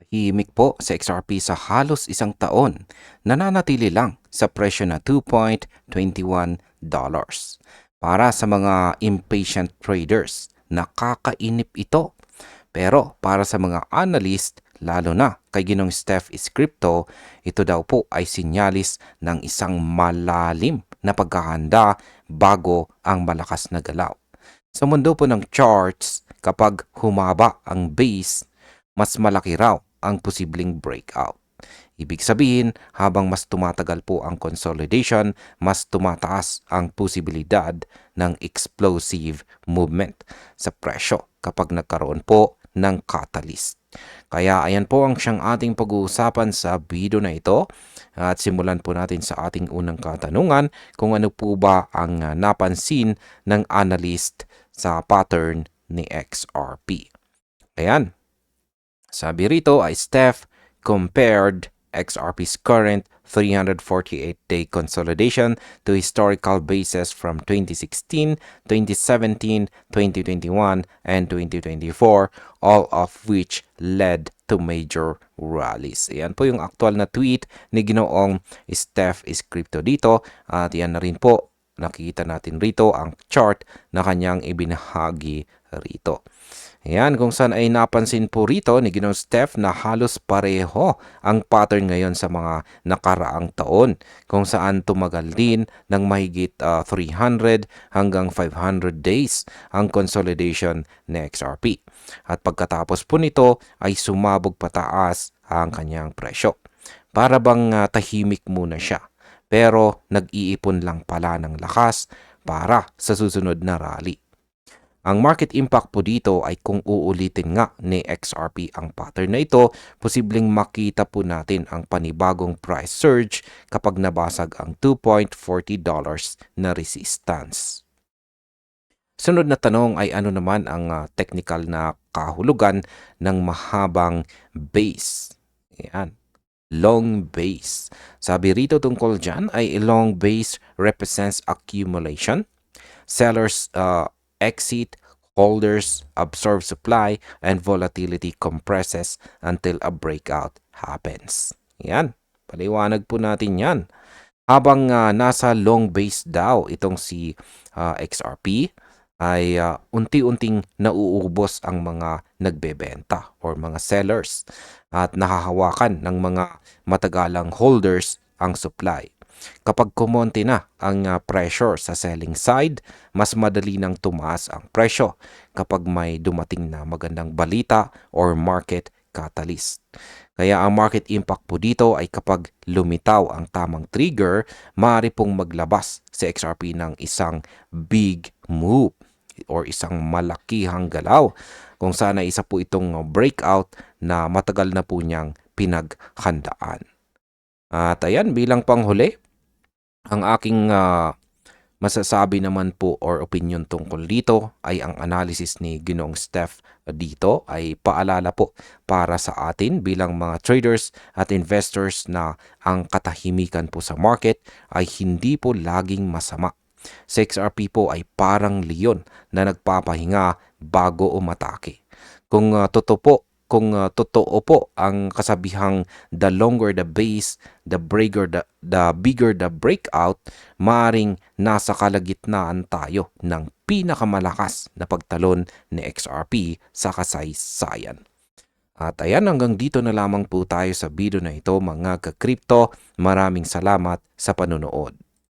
Himik po sa XRP sa halos isang taon, nananatili lang sa presyo na $2.21. Para sa mga impatient traders, nakakainip ito. Pero para sa mga analyst, lalo na kay Ginong Steph is Crypto, ito daw po ay sinyalis ng isang malalim na paghahanda bago ang malakas na galaw. Sa mundo po ng charts, kapag humaba ang base, mas malaki raw ang posibleng breakout. Ibig sabihin, habang mas tumatagal po ang consolidation, mas tumataas ang posibilidad ng explosive movement sa presyo kapag nagkaroon po ng catalyst. Kaya ayan po ang siyang ating pag-uusapan sa video na ito. At simulan po natin sa ating unang katanungan kung ano po ba ang napansin ng analyst sa pattern ni XRP. Ayan. Sabi rito ay Steph compared XRP's current 348-day consolidation to historical bases from 2016, 2017, 2021, and 2024, all of which led to major rallies. Yan po yung actual na tweet ni Ginoong Steph is Crypto dito. At yan na rin po, nakikita natin rito ang chart na kanyang ibinahagi rito. Ayan, kung saan ay napansin po rito ni Ginong Steph na halos pareho ang pattern ngayon sa mga nakaraang taon, kung saan tumagal din ng mahigit 300 hanggang 500 days ang consolidation ni XRP. At pagkatapos po nito ay sumabog pataas ang kanyang presyo. Para bang tahimik muna siya, pero nag-iipon lang pala ng lakas para sa susunod na rally. Ang market impact po dito ay kung uulitin nga ni XRP ang pattern na ito, posibleng makita po natin ang panibagong price surge kapag nabasag ang $2.40 na resistance. Sunod na tanong ay ano naman ang technical na kahulugan ng mahabang base. Ayan. Long base. Sabi rito tungkol dyan ay long base represents accumulation. Sellers exit, holders absorb supply, and volatility compresses until a breakout happens. Yan, paliwanag po natin yan. Habang nasa long base daw itong si XRP, ay unti-unting nauubos ang mga nagbebenta or mga sellers at nahahawakan ng mga matagalang holders ang supply. Kapag kumonti na ang pressure sa selling side, mas madali nang tumaas ang presyo kapag may dumating na magandang balita or market catalyst. Kaya ang market impact po dito ay kapag lumitaw ang tamang trigger, maaari pong maglabas si XRP ng isang big move or isang malakihang galaw kung sana isa po itong breakout na matagal na po niyang pinaghandaan. At ayan, bilang panghuli, ang aking masasabi naman po or opinion tungkol dito ay ang analysis ni Ginoong Steph dito ay paalala po para sa atin bilang mga traders at investors na ang katahimikan po sa market ay hindi po laging masama. Si XRP po ay parang leon na nagpapahinga bago umatake. Kung totoo po ang kasabihang the longer the base, the bigger the breakout, maaring nasa kalagitnaan tayo ng pinakamalakas na pagtalon ni XRP sa kasaysayan. At ayan, hanggang dito na lamang po tayo sa video na ito mga ka-crypto. Maraming salamat sa panunood.